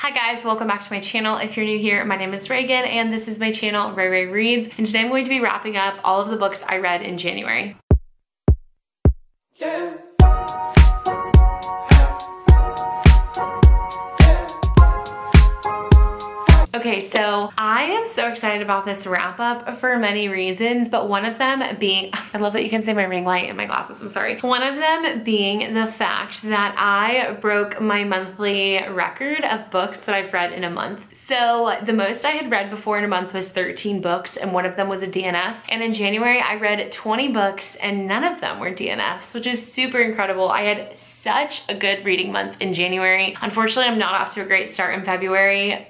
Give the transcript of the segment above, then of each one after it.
Hi guys, welcome back to my channel. If you're new here, my name is Reagan and this is my channel, Ray Ray Reads. And today I'm going to be wrapping up all of the books I read in January. Yeah. Okay, so I am so excited about this wrap up for many reasons, but one of them being, I love that you can see my ring light in my glasses, I'm sorry. One of them being the fact that I broke my monthly record of books that I've read in a month. So the most I had read before in a month was 13 books and one of them was a DNF. And in January I read 20 books and none of them were DNFs, which is super incredible. I had such a good reading month in January. Unfortunately, I'm not off to a great start in February.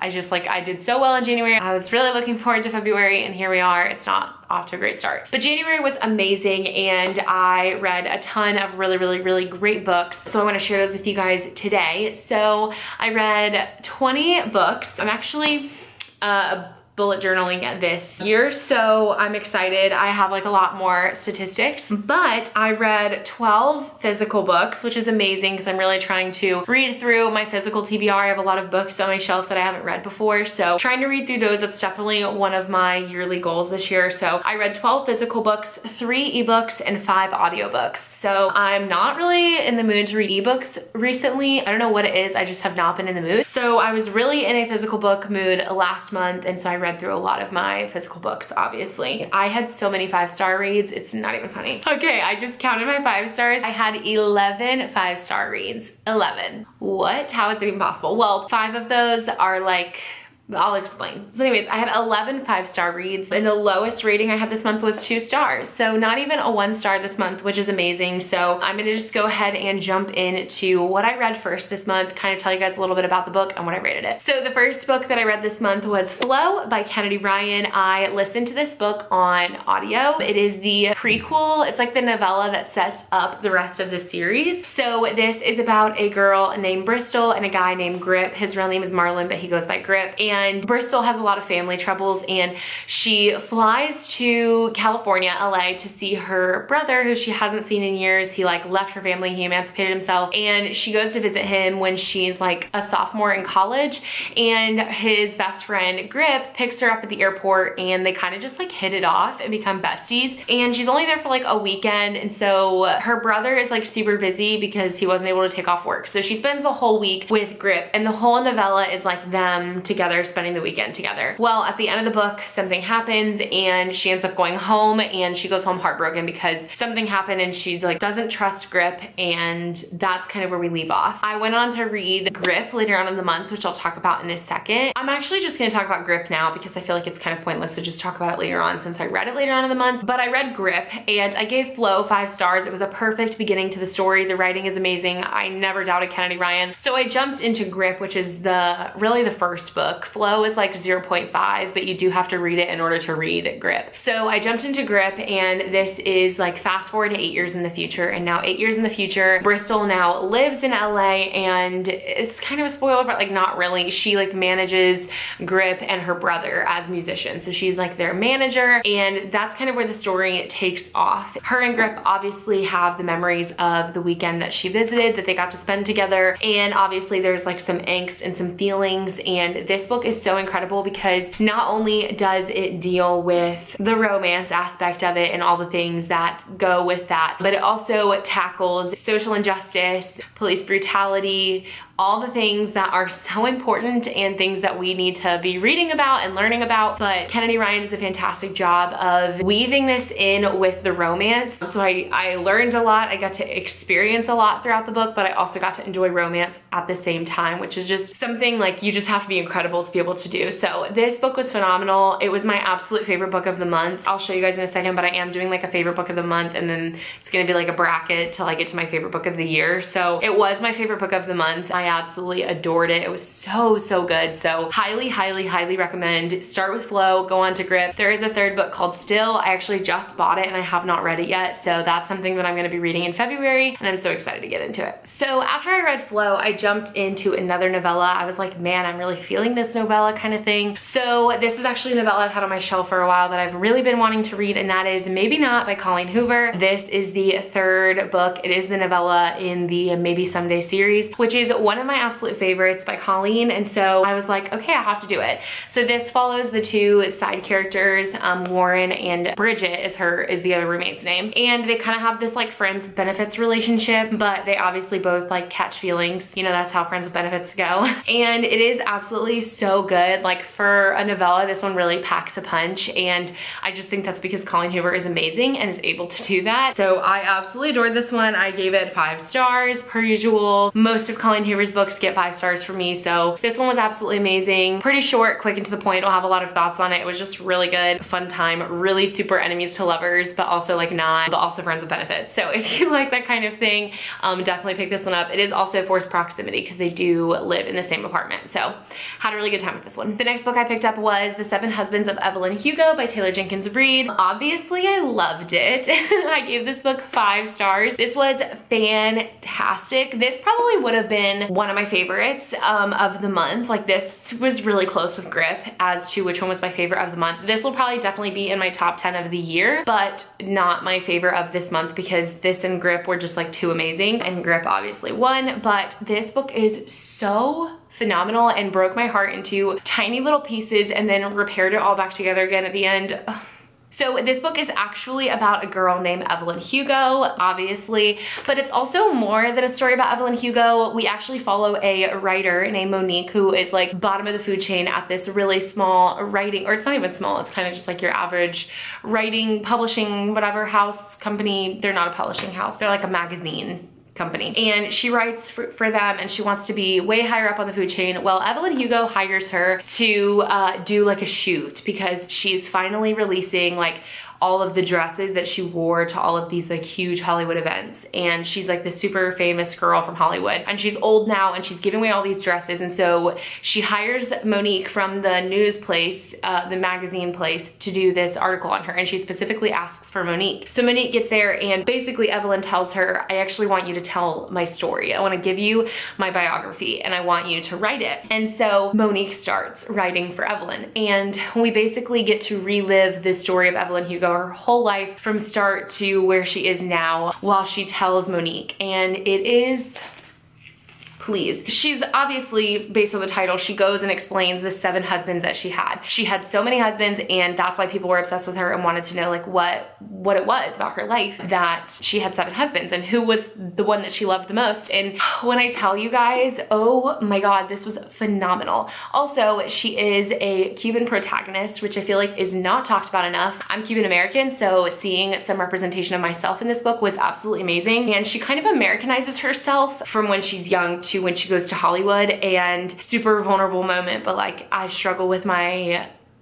I did so well in January. I was really looking forward to February and here we are. It's not off to a great start. But January was amazing and I read a ton of really great books. So I want to share those with you guys today. So I read 20 books. I'm actually bullet journaling this year, so I'm excited. I have like a lot more statistics, but I read 12 physical books, which is amazing because I'm really trying to read through my physical TBR. I have a lot of books on my shelf that I haven't read before, so trying to read through those, that's definitely one of my yearly goals this year. So I read 12 physical books, 3 ebooks, and 5 audiobooks. So I'm not really in the mood to read ebooks recently. I don't know what it is, I just have not been in the mood. So I was really in a physical book mood last month, and so I read through a lot of my physical books, obviously. I had so many 5-star reads, it's not even funny. Okay, I just counted my 5 stars. I had 11 5-star reads. 11. What? How is it even possible? Well, 5 of those are like, I'll explain. So anyways, I had 11 5-star reads and the lowest rating I had this month was 2 stars. So not even a 1 star this month, which is amazing. So I'm gonna just go ahead and jump into what I read first this month, kind of tell you guys a little bit about the book and what I rated it. So the first book that I read this month was Flow by Kennedy Ryan. I listened to this book on audio. It is the prequel. It's like the novella that sets up the rest of the series. So this is about a girl named Bristol and a guy named Grip. His real name is Marlon, but he goes by Grip. And Bristol has a lot of family troubles and she flies to California, LA to see her brother who she hasn't seen in years. He like left her family, he emancipated himself, and she goes to visit him when she's like a sophomore in college, and his best friend Grip picks her up at the airport and they kind of just like hit it off and become besties. And she's only there for like a weekend, and so her brother is like super busy because he wasn't able to take off work. So she spends the whole week with Grip and the whole novella is like them together spending the weekend together. Well, at the end of the book, something happens and she ends up going home, and she goes home heartbroken because something happened and she's like doesn't trust Grip, and that's kind of where we leave off. I went on to read Grip later on in the month, which I'll talk about in a second. I'm actually just gonna talk about Grip now because I feel like it's kind of pointless to just talk about it later on since I read it later on in the month. But I read Grip and I gave Flow 5 stars. It was a perfect beginning to the story. The writing is amazing. I never doubted Kennedy Ryan. So I jumped into Grip, which is really the first book. Flow is like 0.5, but you do have to read it in order to read Grip. So I jumped into Grip, and this is like fast forward to 8 years in the future, and now 8 years in the future, Bristol now lives in LA, and it's kind of a spoiler, but like not really. She like manages Grip and her brother as musicians. So she's like their manager, and that's kind of where the story takes off. Her and Grip obviously have the memories of the weekend that she visited that they got to spend together, and obviously there's like some angst and some feelings, and this book is so incredible because not only does it deal with the romance aspect of it and all the things that go with that, but it also tackles social injustice, police brutality, all the things that are so important and things that we need to be reading about and learning about. But Kennedy Ryan does a fantastic job of weaving this in with the romance. So I learned a lot. I got to experience a lot throughout the book, but I also got to enjoy romance at the same time, which is just something like you just have to be incredible to be able to do. So this book was phenomenal. It was my absolute favorite book of the month. I'll show you guys in a second, but I am doing like a favorite book of the month, and then it's gonna be like a bracket till I get to my favorite book of the year. So it was my favorite book of the month. I absolutely adored it. It was so good. So highly recommend. Start with Flow, go on to Grip. There is a 3rd book called Still. I actually just bought it and I have not read it yet. So that's something that I'm gonna be reading in February, and I'm so excited to get into it. So after I read Flow, I jumped into another novella. I was like, man, I'm really feeling this novella kind of thing. So this is actually a novella I've had on my shelf for a while that I've really been wanting to read, and that is Maybe Not by Colleen Hoover. This is the 3rd book. It is the novella in the Maybe Someday series, which is one of my absolute favorites by Colleen, and so I was like, okay, I have to do it. So this follows the two side characters, Warren and Bridget is the other roommate's name, and they kind of have this like friends with benefits relationship, but they obviously both like catch feelings. You know, that's how friends with benefits go. And it is absolutely so good. Like for a novella, this one really packs a punch, and I just think that's because Colleen Hoover is amazing and is able to do that. So I absolutely adored this one. I gave it 5 stars per usual. Most of Colleen Hoover's books get 5 stars for me, so this one was absolutely amazing. Pretty short, quick and to the point. I'll have a lot of thoughts on it. It was just really good, fun time, really super enemies to lovers, but also like not, but also friends with benefits. So if you like that kind of thing, definitely pick this one up. It is also forced proximity because they do live in the same apartment. So had a really good time with this one. The next book I picked up was The 7 Husbands of Evelyn Hugo by Taylor Jenkins Reid. Obviously I loved it. I gave this book 5 stars. This was fantastic. This probably would have been one of my favorites of the month. Like this was really close with Grip as to which one was my favorite of the month. This will probably definitely be in my top 10 of the year, but not my favorite of this month because this and Grip were just like too amazing, and Grip obviously won. But this book is so phenomenal and broke my heart into tiny little pieces and then repaired it all back together again at the end. Ugh. So this book is actually about a girl named Evelyn Hugo, obviously, but it's also more than a story about Evelyn Hugo. We actually follow a writer named Monique who is like bottom of the food chain at this really small writing, or it's not even small, it's kind of just like your average writing, publishing, whatever house company. They're not a publishing house, they're like a magazine company, and she writes for them, and she wants to be way higher up on the food chain. Well, Evelyn Hugo hires her to do like a shoot because she's finally releasing like all of the dresses that she wore to all of these like huge Hollywood events, and she's like the super famous girl from Hollywood, and she's old now and she's giving away all these dresses, and so she hires Monique from the news place, the magazine place, to do this article on her, and she specifically asks for Monique. So Monique gets there, and basically Evelyn tells her, I actually want you to tell my story. I want to give you my biography and I want you to write it. And so Monique starts writing for Evelyn, and we basically get to relive the story of Evelyn Hugo, her whole life from start to where she is now, while she tells Monique. And it is, please. She's obviously, based on the title, she goes and explains the 7 husbands that she had. She had so many husbands, and that's why people were obsessed with her and wanted to know like what it was about her life that she had 7 husbands and who was the one that she loved the most. And when I tell you guys, oh my God, this was phenomenal. Also, she is a Cuban protagonist, which I feel like is not talked about enough. I'm Cuban American, so seeing some representation of myself in this book was absolutely amazing. And she kind of Americanizes herself from when she's young to when she goes to Hollywood, and super vulnerable moment, but like I struggle with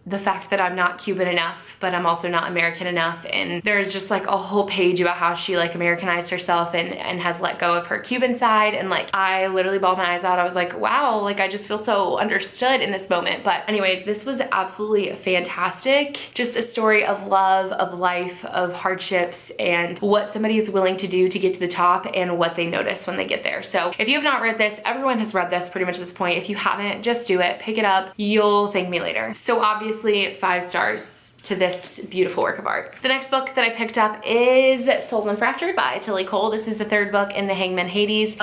the fact that I'm not Cuban enough, but I'm also not American enough. And there's just like a whole page about how she like Americanized herself and has let go of her Cuban side. And like, I literally bawled my eyes out. I was like, wow, like I just feel so understood in this moment. But anyways, this was absolutely fantastic. Just a story of love, of life, of hardships, and what somebody is willing to do to get to the top and what they notice when they get there. So if you have not read this, everyone has read this pretty much at this point. If you haven't, just do it, pick it up. You'll thank me later. So obviously 5 stars to this beautiful work of art. The next book that I picked up is UnFractured by Tilly Cole. This is the 3rd book in the Hangman series.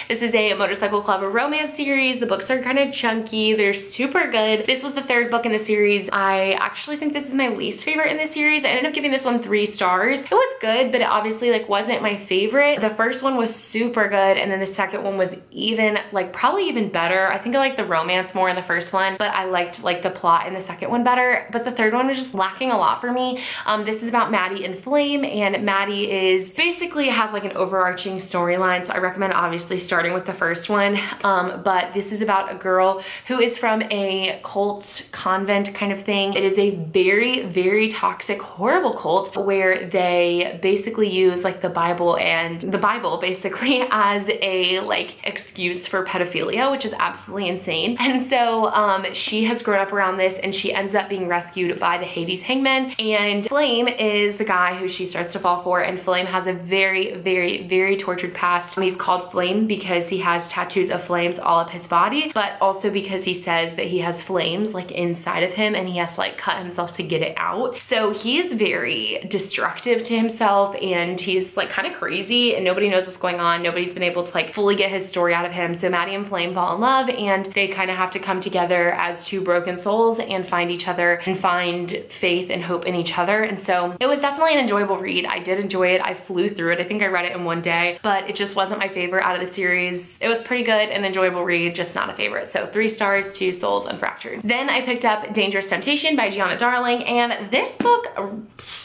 This is a motorcycle club romance series. The books are kind of chunky. They're super good. This was the 3rd book in the series. I actually think this is my least favorite in this series. I ended up giving this one 3 stars. It was good, but it obviously like wasn't my favorite. The first one was super good, and then the second one was even like probably even better. I think I liked the romance more in the first one, but I liked like the plot in the second one better, but the third one was just lacking a lot for me. This is about Maddie and Flame, and Maddie is basically has like an overarching storyline, so I recommend obviously starting with the first one, but this is about a girl who is from a cult convent kind of thing. It is a very, very toxic, horrible cult where they basically use like the Bible basically as a like excuse for pedophilia, which is absolutely insane. And so she has grown up around this this, and she ends up being rescued by the Hades hangman, and Flame is the guy who she starts to fall for, and Flame has a very, very, very tortured past. He's called Flame because he has tattoos of flames all up his body, but also because he says that he has flames like inside of him and he has to like cut himself to get it out. So he is very destructive to himself, and he's like kind of crazy, and nobody knows what's going on. Nobody's been able to like fully get his story out of him. So Maddie and Flame fall in love, and they kind of have to come together as two broken souls and find each other and find faith and hope in each other. And so it was definitely an enjoyable read. I did enjoy it. I flew through it. I think I read it in one day, but it just wasn't my favorite out of the series. It was pretty good and enjoyable read, just not a favorite. So 3 stars to Souls Unfractured. Then I picked up Dangerous Temptation by Gianna Darling, and this book,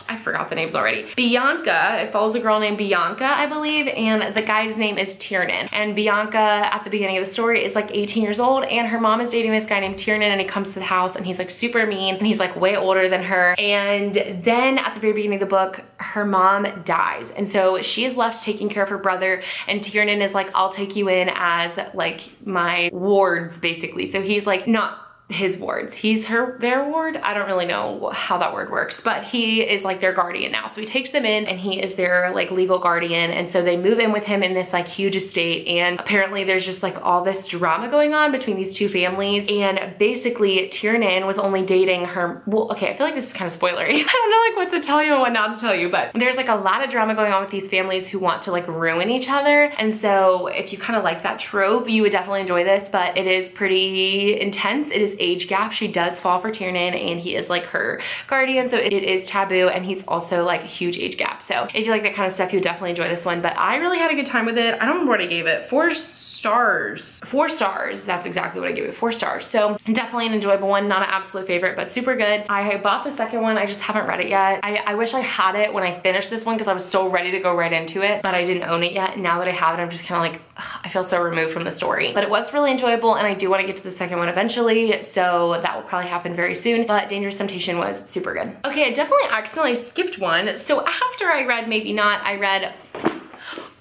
I forgot the names already. Bianca, it follows a girl named Bianca, I believe, and the guy's name is Tiernan. And Bianca, at the beginning of the story, is like 18 years old, and her mom is dating this guy named Tiernan, and he comes to the house and he's like super mean, and he's like way older than her. And then at the very beginning of the book, her mom dies, and so she is left taking care of her brother, and Tiernan is like, I'll take you in as like my wards, basically. So he's like not his wards, he's their ward. I don't really know how that word works, but he is like their guardian now. So he takes them in and he is their like legal guardian, and so they move in with him in this like huge estate, and apparently there's just like all this drama going on between these two families. And basically Tiernan was only dating her, well, okay, I feel like this is kind of spoilery. I don't know like what to tell you and what not to tell you, but there's like a lot of drama going on with these families who want to like ruin each other. And so if you kind of like that trope, you would definitely enjoy this, but it is pretty intense. It is age gap. She does fall for Tiernan, and he is like her guardian, so it is taboo, and he's also like a huge age gap. So if you like that kind of stuff, you would definitely enjoy this one. But I really had a good time with it. I don't remember what I gave it. 4 stars. 4 stars. That's exactly what I gave it. 4 stars. So definitely an enjoyable one. Not an absolute favorite, but super good. I bought the second one. I just haven't read it yet. I wish I had it when I finished this one because I was so ready to go right into it, but I didn't own it yet. And now that I have it, I'm just kind of like, ugh, I feel so removed from the story. But it was really enjoyable, and I do want to get to the second one eventually, so that will probably happen very soon. But Dangerous Temptation was super good. Okay, I definitely accidentally skipped one. So after I read Maybe Not, I read,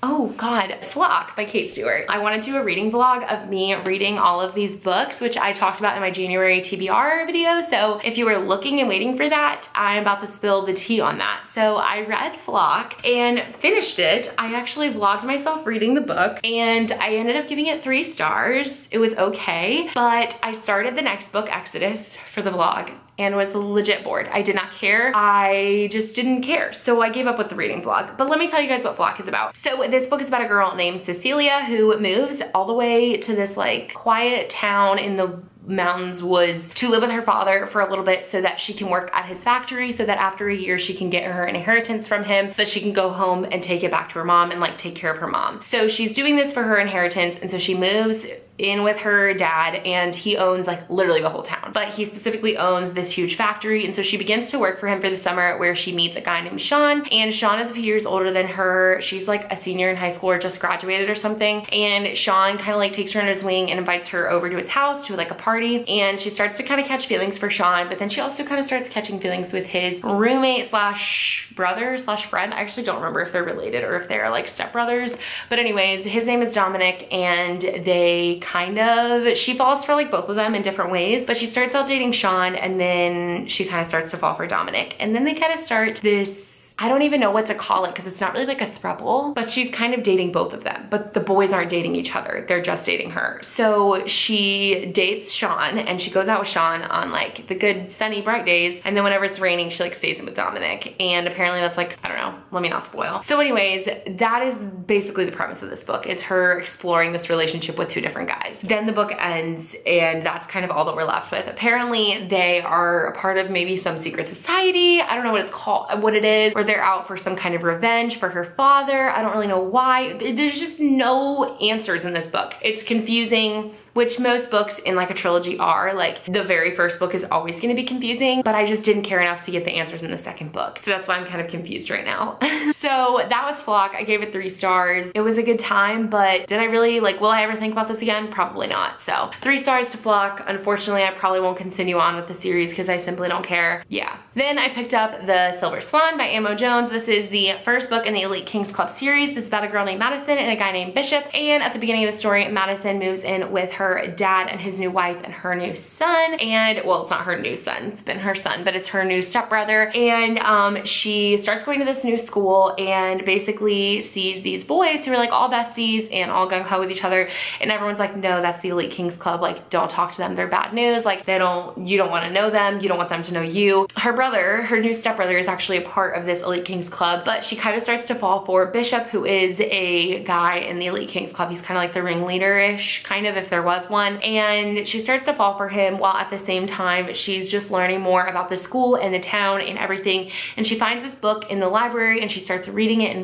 oh God, Flock by Kate Stewart. I want to do a reading vlog of me reading all of these books, which I talked about in my January TBR video. So if you were looking and waiting for that, I'm about to spill the tea on that. So I read Flock and finished it. I actually vlogged myself reading the book, and I ended up giving it 3 stars. It was okay, but I started the next book, Exodus, for the vlog, and was legit bored. I did not care. I just didn't care. So I gave up with the reading vlog. But let me tell you guys what Flock is about. So this book is about a girl named Cecilia who moves all the way to this like quiet town in the mountains, woods, to live with her father for a little bit so that she can work at his factory, so that after a year she can get her an inheritance from him so that she can go home and take it back to her mom and like take care of her mom. So she's doing this for her inheritance, and so she moves in with her dad, and he owns like literally the whole town, but he specifically owns this huge factory. And so she begins to work for him for the summer, where she meets a guy named Sean, and Sean is a few years older than her. She's like a senior in high school or just graduated or something, and Sean kind of like takes her under his wing and invites her over to his house to like a party, and she starts to kind of catch feelings for Sean, but then she also kind of starts catching feelings with his roommate slash brother slash friend. I actually don't remember if they're related or if they're like stepbrothers, but anyways, his name is Dominic, and they kind of, she falls for like both of them in different ways, but she starts out dating Sean, and then she kind of starts to fall for Dominic, and then they kind of start this, I don't even know what to call it because it's not really like a throuple, but she's kind of dating both of them, but the boys aren't dating each other, they're just dating her. So she dates Sean, and she goes out with Sean on like the good sunny bright days, and then whenever it's raining she like stays in with Dominic, and apparently that's like, I don't know, let me not spoil. So anyways, that is basically the premise of this book, is her exploring this relationship with 2 different guys. Then the book ends, and that's kind of all that we're left with. Apparently they are a part of maybe some secret society, I don't know what it's called, what it is, or they're out for some kind of revenge for her father. I don't really know why. There's just no answers in this book. It's confusing, which most books in like a trilogy are. Like the very first book is always gonna be confusing, but I just didn't care enough to get the answers in the second book. So that's why I'm kind of confused right now. So that was Flock. I gave it 3 stars. It was a good time, but did I really like, will I ever think about this again? Probably not. So 3 stars to Flock. Unfortunately, I probably won't continue on with the series because I simply don't care. Yeah. Then I picked up The Silver Swan by Amo Jones. This is the first book in the Elite Kings Club series. This is about a girl named Madison and a guy named Bishop. And at the beginning of the story, Madison moves in with her her dad and his new wife and her new son. And well, it's not her new son, it's been her son, but it's her new stepbrother. And she starts going to this new school and basically sees these boys who are like all besties and all gung-ho with each other. And everyone's like, no, that's the Elite Kings Club. Like, don't talk to them. They're bad news. Like, you don't want to know them. You don't want them to know you. Her brother, her new stepbrother, is actually a part of this Elite Kings Club, but she kind of starts to fall for Bishop, who is a guy in the Elite Kings Club. He's kind of like the ringleader-ish, kind of, if there was one. And she starts to fall for him while at the same time she's just learning more about the school and the town and everything. And she finds this book in the library and she starts reading it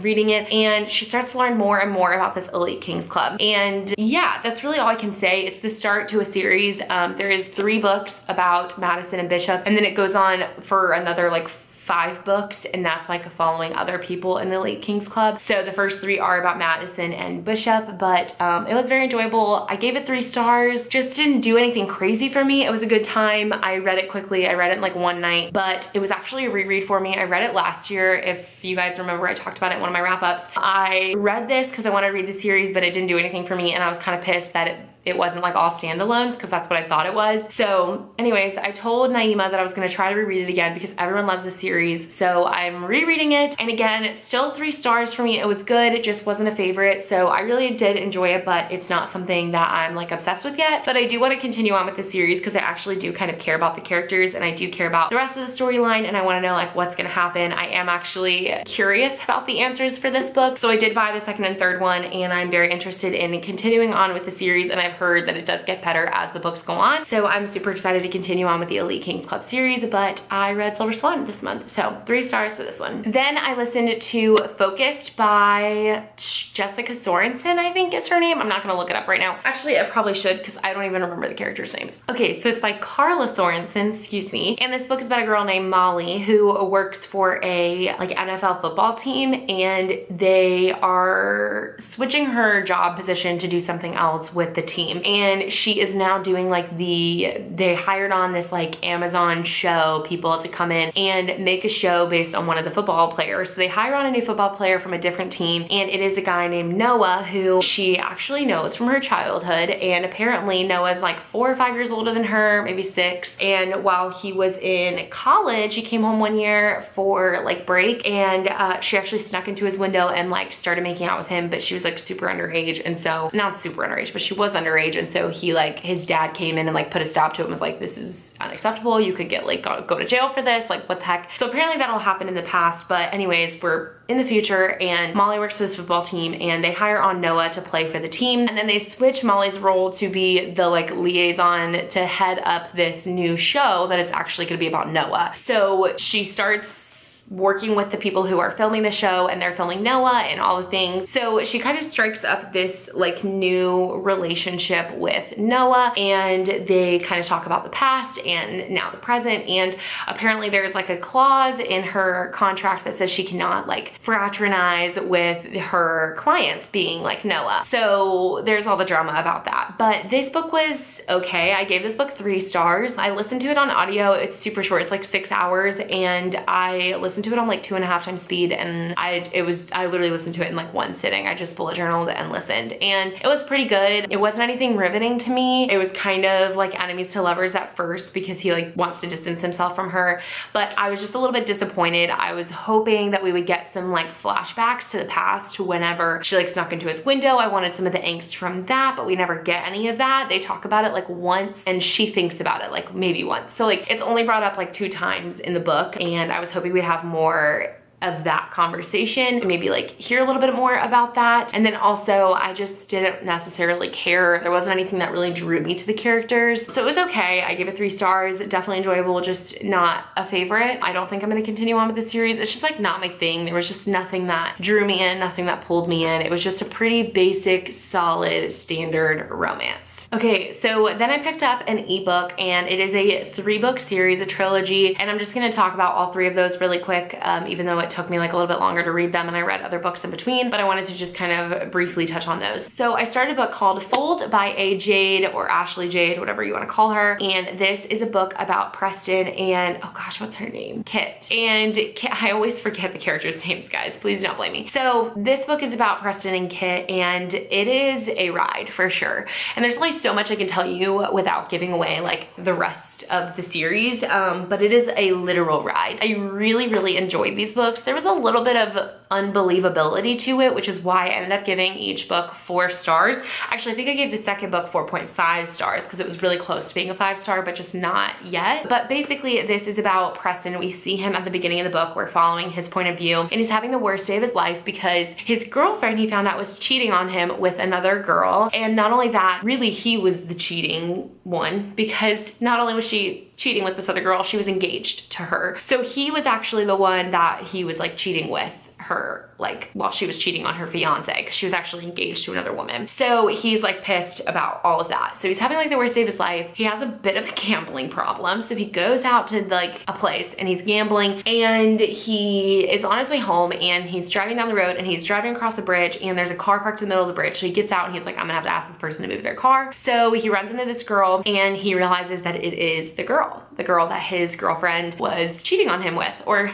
and she starts to learn more and more about this Elite Kings Club. And yeah, that's really all I can say. It's the start to a series. There is 3 books about Madison and Bishop, and then it goes on for another like 5 books, and that's like following other people in the Elite Kings Club. So the first 3 are about Madison and Bishop, but it was very enjoyable. I gave it 3 stars. Just didn't do anything crazy for me. It was a good time. I read it quickly. I read it in like one night, but it was actually a reread for me. I read it last year. If you guys remember, I talked about it in one of my wrap-ups. I read this because I wanted to read the series, but it didn't do anything for me, and I was kind of pissed that it wasn't like all standalones, because that's what I thought it was. So anyways, I told Naima that I was gonna try to reread it again because everyone loves the series. So I'm rereading it. And again, it's still 3 stars for me. It was good. It just wasn't a favorite. So I really did enjoy it, but it's not something that I'm like obsessed with yet. But I do want to continue on with the series because I actually do kind of care about the characters and I do care about the rest of the storyline, and I want to know like what's gonna happen. I am actually curious about the answers for this book. So I did buy the 2nd and 3rd one, and I'm very interested in continuing on with the series, and I've heard that it does get better as the books go on. So I'm super excited to continue on with the Elite Kings Club series, but I read Silver Swan this month, so 3 stars for this one. Then I listened to Focused by Jessica Sorensen, I think is her name. I'm not gonna look it up right now. Actually, I probably should because I don't even remember the characters' names. Okay, so it's by Carla Sorensen, excuse me. And this book is about a girl named Molly who works for a like NFL football team, and they are switching her job position to do something else with the team. And she is now doing like they hired on this like Amazon show people to come in and make a show based on one of the football players. So they hire on a new football player from a different team, and it is a guy named Noah who she actually knows from her childhood. And apparently Noah's like 4 or 5 years older than her, maybe 6. And while he was in college, he came home one year for like break, and she actually snuck into his window and like started making out with him, but she was like super underage. And so, not super underage, but she was underage. And so he like, his dad came in and like put a stop to it and was like, this is unacceptable. You could get like, go to jail for this. Like, what the heck? So apparently that'll happen in the past, but anyways, we're in the future, and Molly works for this football team, and they hire on Noah to play for the team. And then they switch Molly's role to be the like liaison to head up this new show that is actually gonna be about Noah. So she starts working with the people who are filming the show, and they're filming Noah and all the things. So she kind of strikes up this like new relationship with Noah, and they kind of talk about the past and now the present. And apparently there's like a clause in her contract that says she cannot like fraternize with her clients, being like Noah. So there's all the drama about that. But this book was okay. I gave this book 3 stars. I listened to it on audio. It's super short. It's like 6 hours, and I listened to it on like 2.5 times speed, and I literally listened to it in like one sitting. I just bullet journaled and listened, and it was pretty good. It wasn't anything riveting to me. It was kind of like enemies to lovers at first because he like wants to distance himself from her, but I was just a little bit disappointed. I was hoping that we would get some like flashbacks to the past, to whenever she like snuck into his window. I wanted some of the angst from that, but we never get any of that. They talk about it like once, and she thinks about it like maybe once. So like it's only brought up like 2 times in the book, and I was hoping we'd have more of that conversation, maybe like hear a little bit more about that. And then also I just didn't necessarily care. There wasn't anything that really drew me to the characters. So it was okay. I gave it 3 stars. Definitely enjoyable, just not a favorite. I don't think I'm gonna continue on with the series. It's just like not my thing. There was just nothing that drew me in, nothing that pulled me in. It was just a pretty basic, solid, standard romance. Okay, so then I picked up an ebook, and it is a 3-book series, a trilogy, and I'm just gonna talk about all 3 of those really quick, even though it it took me like a little bit longer to read them and I read other books in between, but I wanted to just kind of briefly touch on those. So I started a book called Fold by A. Jade, or Ashley Jade, whatever you want to call her. And this is a book about Preston and, oh gosh, what's her name? Kit. And Kit, I always forget the characters' names, guys. Please don't blame me. So this book is about Preston and Kit, and it is a ride for sure. And there's only so much I can tell you without giving away like the rest of the series, but it is a literal ride. I really enjoyed these books. There was a little bit of unbelievability to it, which is why I ended up giving each book 4 stars. Actually, I think I gave the second book 4.5 stars because it was really close to being a 5-star, but just not yet. But basically, this is about Preston. We see him at the beginning of the book. We're following his point of view, and he's having the worst day of his life because his girlfriend, he found out, was cheating on him with another girl. And not only that, really, he was the cheating one, because not only was she cheating with this other girl, she was engaged to her. So he was actually the one that he was like cheating with her, like while she was cheating on her fiance, because she was actually engaged to another woman. So he's like pissed about all of that. So he's having like the worst day of his life. He has a bit of a gambling problem. So he goes out to like a place and he's gambling, and he is on his way home and he's driving down the road and he's driving across a bridge and there's a car parked in the middle of the bridge. So he gets out and he's like, I'm gonna have to ask this person to move their car. So he runs into this girl and he realizes that it is the girl that his girlfriend was cheating on him with, or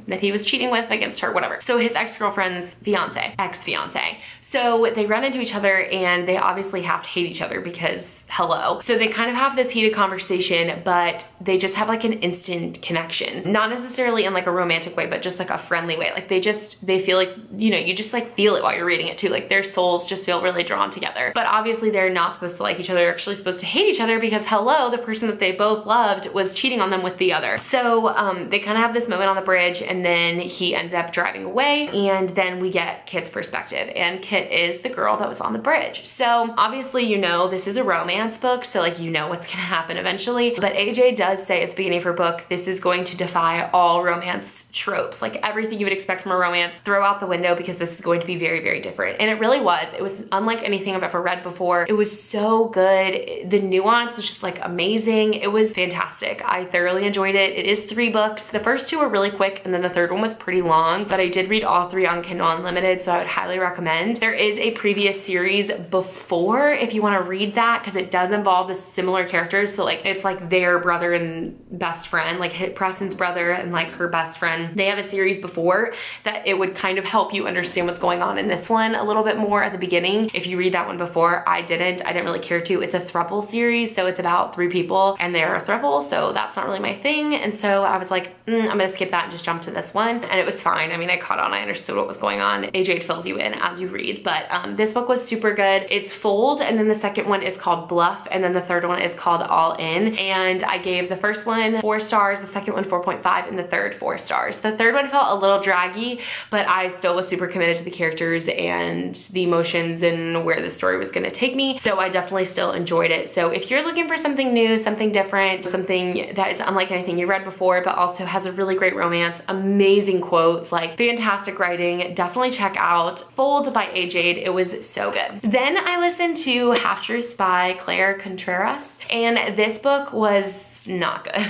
that he was cheating with against her, whatever. So his ex-girlfriend's ex-fiance. So they run into each other and they obviously have to hate each other because hello. So they kind of have this heated conversation, but they just have like an instant connection. Not necessarily in like a romantic way, but just like a friendly way. Like they feel like, you know, you just like feel it while you're reading it too. Like their souls just feel really drawn together. But obviously they're not supposed to like each other. They're actually supposed to hate each other because hello, the person that they both loved was cheating on them with the other. So they kind of have this moment on the bridge, and then he ends up driving away, and then we get Kit's perspective, and Kit is the girl that was on the bridge. So obviously, you know, this is a romance book, so like, you know what's gonna happen eventually. But AJ does say at the beginning of her book, this is going to defy all romance tropes. Like everything you would expect from a romance, throw out the window, because this is going to be very different. And it really was. It was unlike anything I've ever read before. It was so good. The nuance was just like amazing. It was fantastic. I thoroughly enjoyed it. It is 3 books. The first 2 were really quick, and then the third one was pretty long, but I did read all 3 on Kindle Unlimited, so I would highly recommend. There is a previous series before if you want to read that, because it does involve the similar characters. So like it's like their brother and best friend, like Preston's brother and like her best friend. They have a series before that it would kind of help you understand what's going on in this one a little bit more at the beginning. If you read that one before, I didn't really care to. It's a throuple series, so it's about 3 people and they're a throuple, so that's not really my thing. And so I was like, I'm gonna skip that and just jump to this one. And it was fine. I mean, I caught on, I understood what was going on. AJ fills you in as you read, but this book was super good. It's Fold, and then the second one is called Bluff, and then the third one is called All In. And I gave the first one 4 stars, the second one 4.5, and the third 4 stars. The third one felt a little draggy, but I still was super committed to the characters and the emotions and where the story was gonna take me. So I definitely still enjoyed it. So if you're looking for something new, something different, something that is unlike anything you read before, but also has a really great romance, amazing quotes, like fantastic writing, definitely check out Fold by A. Jade. It was so good. Then I listened to Half Truths by Claire Contreras, and this book was not good.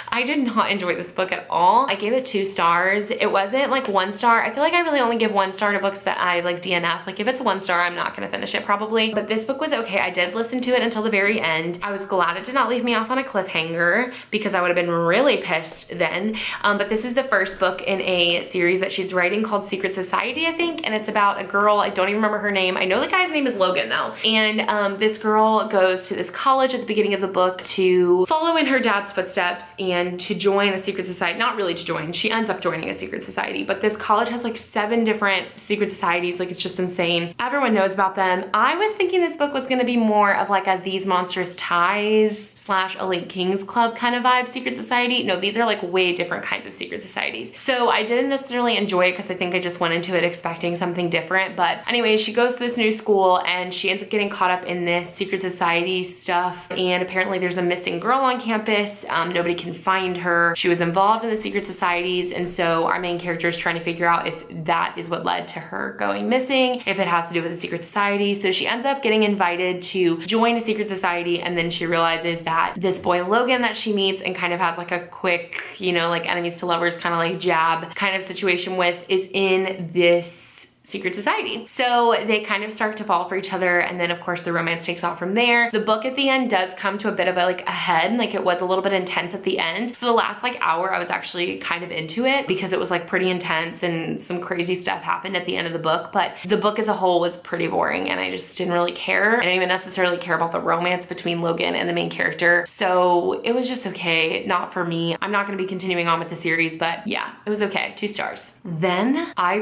I did not enjoy this book at all. I gave it 2 stars. It wasn't like 1 star. I feel like I really only give 1 star to books that I like DNF. Like if it's 1 star, I'm not gonna finish it probably. But this book was okay. I did listen to it until the very end. I was glad it did not leave me off on a cliffhanger, because I would have been really pissed then. But this is the first book in a series that she's writing called Secret Society, I think. And it's about a girl, I don't even remember her name. I know the guy's name is Logan though. And this girl goes to this college at the beginning of the book to follow in her dad's footsteps and to join a secret society. Not really to join, she ends up joining a secret society, but this college has like 7 different secret societies. Like it's just insane. Everyone knows about them. I was thinking this book was gonna be more of like a These Monstrous Ties / Elite Kings Club kind of vibe secret society. No, these are like way different kinds of secret societies. So I didn't necessarily enjoy it because I think I just went into it expecting something different. But anyway, she goes to this new school and she ends up getting caught up in this secret society stuff. And apparently there's a missing girl on campus. Nobody can find her. She was involved in the secret societies. And so our main character is trying to figure out if that is what led to her going missing, if it has to do with the secret society. So she ends up getting invited to join a secret society. And then she realizes that this boy Logan that she meets and kind of has like a quick, you know, like enemies to lovers kind of like jab kind of situation with is in this secret society. So they kind of start to fall for each other, and then of course the romance takes off from there. The book at the end does come to a bit of a like a head, like it was a little bit intense at the end. For the last like hour I was actually kind of into it because it was like pretty intense and some crazy stuff happened at the end of the book, but the book as a whole was pretty boring and I just didn't really care. I didn't even necessarily care about the romance between Logan and the main character, so it was just okay, not for me. I'm not going to be continuing on with the series, but yeah, it was okay, 2 stars. Then I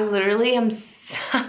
literally am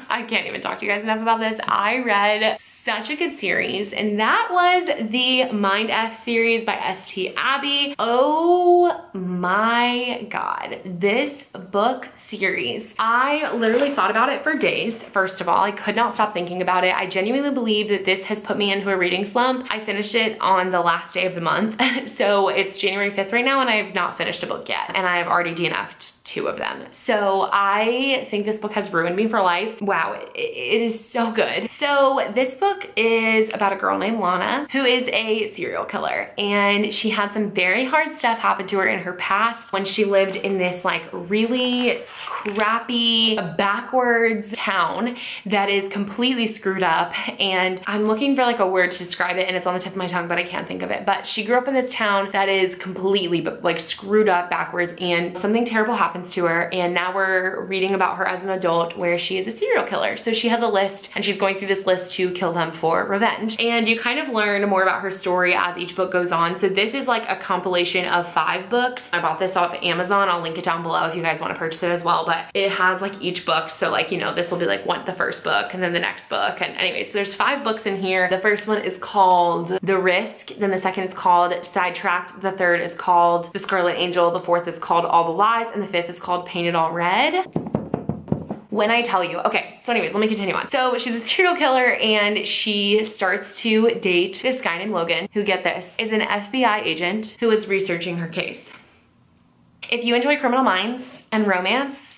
I can't even talk to you guys enough about this. I read such a good series, and that was the Mindf series by St. Abby. Oh my God, this book series. I literally thought about it for days. First of all, I could not stop thinking about it. I genuinely believe that this has put me into a reading slump. I finished it on the last day of the month. So it's January 5th right now and I have not finished a book yet. And I have already DNF'd 2 of them. So I think this book has ruined me for life. Wow, it is so good. So this book is about a girl named Lana who is a serial killer, and she had some very hard stuff happen to her in her past when she lived in this like really crappy backwards town that is completely screwed up. And I'm looking for like a word to describe it and it's on the tip of my tongue, but I can't think of it. But she grew up in this town that is completely like screwed up backwards, and something terrible happened to her, and now we're reading about her as an adult where she is a serial killer. So she has a list and she's going through this list to kill them for revenge, and you kind of learn more about her story as each book goes on. So this is like a compilation of 5 books. I bought this off Amazon. I'll link it down below if you guys want to purchase it as well, but it has like each book. So like, you know, this will be like the first book and then the next book, and anyway, so there's 5 books in here. The first one is called The Risk, then the second is called Sidetracked, the third is called The Scarlet Angel, the fourth is called All the Lies, and the fifth is called Painted All Red. When I tell you, okay, so anyways, let me continue on. So she's a serial killer and she starts to date this guy named Logan, who, get this, is an FBI agent who is researching her case. If you enjoy Criminal Minds and romance,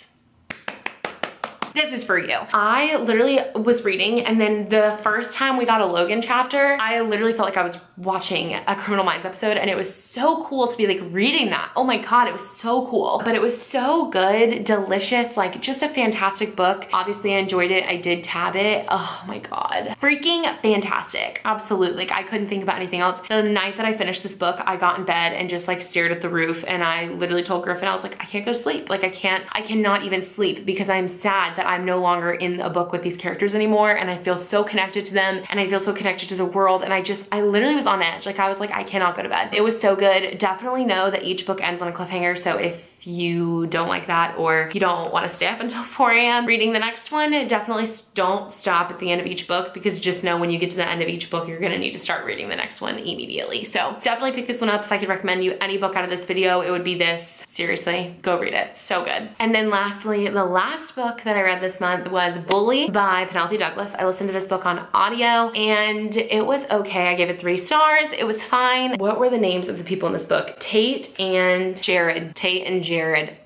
this is for you. I literally was reading, and then the first time we got a Logan chapter, I literally felt like I was watching a Criminal Minds episode, and it was so cool to be like reading that. Oh my God, it was so cool. But it was so good, delicious, like just a fantastic book. Obviously I enjoyed it. I did tab it. Oh my God. Freaking fantastic. Absolutely. Like I couldn't think about anything else. The night that I finished this book, I got in bed and just like stared at the roof, and I literally told Griffin, I was like, I can't go to sleep. Like I cannot even sleep because I'm sad that I'm no longer in a book with these characters anymore, and I feel so connected to them and I feel so connected to the world, and I literally was on edge. Like I was like, I cannot go to bed. It was so good. Definitely know that each book ends on a cliffhanger, so if you don't like that or you don't want to stay up until 4 a.m. reading the next one, definitely don't stop at the end of each book, because just know when you get to the end of each book, you're gonna need to start reading the next one immediately. So definitely pick this one up. If I could recommend you any book out of this video, it would be this. Seriously, go read it. So good. And then lastly, the last book that I read this month was Bully by Penelope Douglas. I listened to this book on audio and it was okay. I gave it 3 stars. It was fine. What were the names of the people in this book? Tate and Jared.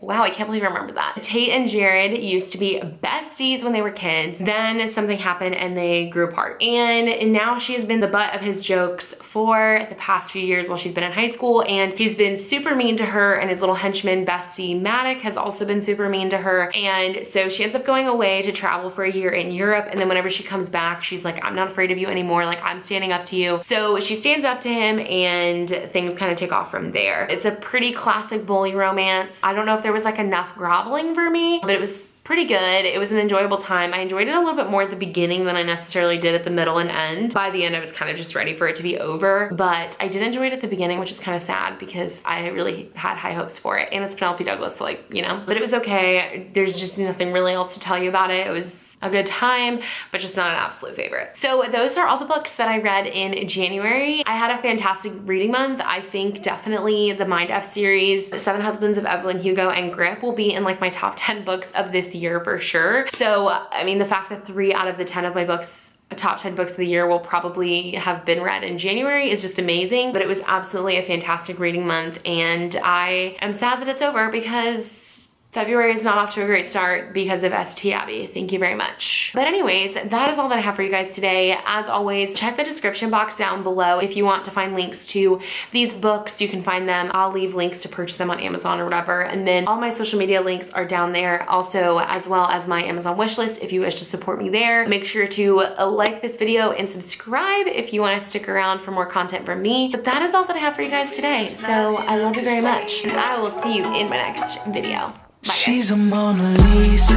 Wow, I can't believe I remember that. Tate and Jared used to be besties when they were kids. Then something happened and they grew apart. And now she has been the butt of his jokes for the past few years while she's been in high school. And he's been super mean to her, and his little henchman bestie Maddox has also been super mean to her. And so she ends up going away to travel for a year in Europe. And then whenever she comes back, she's like, I'm not afraid of you anymore. Like I'm standing up to you. So she stands up to him and things kind of take off from there. It's a pretty classic bully romance. I don't know if there was like enough groveling for me, but it was pretty good. It was an enjoyable time. I enjoyed it a little bit more at the beginning than I necessarily did at the middle and end. By the end, I was kind of just ready for it to be over, but I did enjoy it at the beginning, which is kind of sad because I really had high hopes for it, and it's Penelope Douglas, so like, you know, but it was okay. There's just nothing really else to tell you about it. It was a good time, but just not an absolute favorite. So those are all the books that I read in January. I had a fantastic reading month. I think definitely the Mindf series, Seven Husbands of Evelyn Hugo, and Grip will be in like my top 10 books of this year for sure. So, I mean, the fact that 3 out of the 10 of my books, top 10 books of the year, will probably have been read in January is just amazing. But it was absolutely a fantastic reading month, and I am sad that it's over because February is not off to a great start because of St. Abby. Thank you very much. But anyways, that is all that I have for you guys today. As always, check the description box down below if you want to find links to these books. You can find them. I'll leave links to purchase them on Amazon or whatever. And then all my social media links are down there also, as well as my Amazon wishlist if you wish to support me there. Make sure to like this video and subscribe if you want to stick around for more content from me. But that is all that I have for you guys today. So I love you very much, and I will see you in my next video. Bye, she's a Mona Lisa.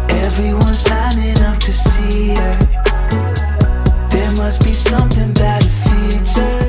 Everyone's lining up to see her. There must be something about her features.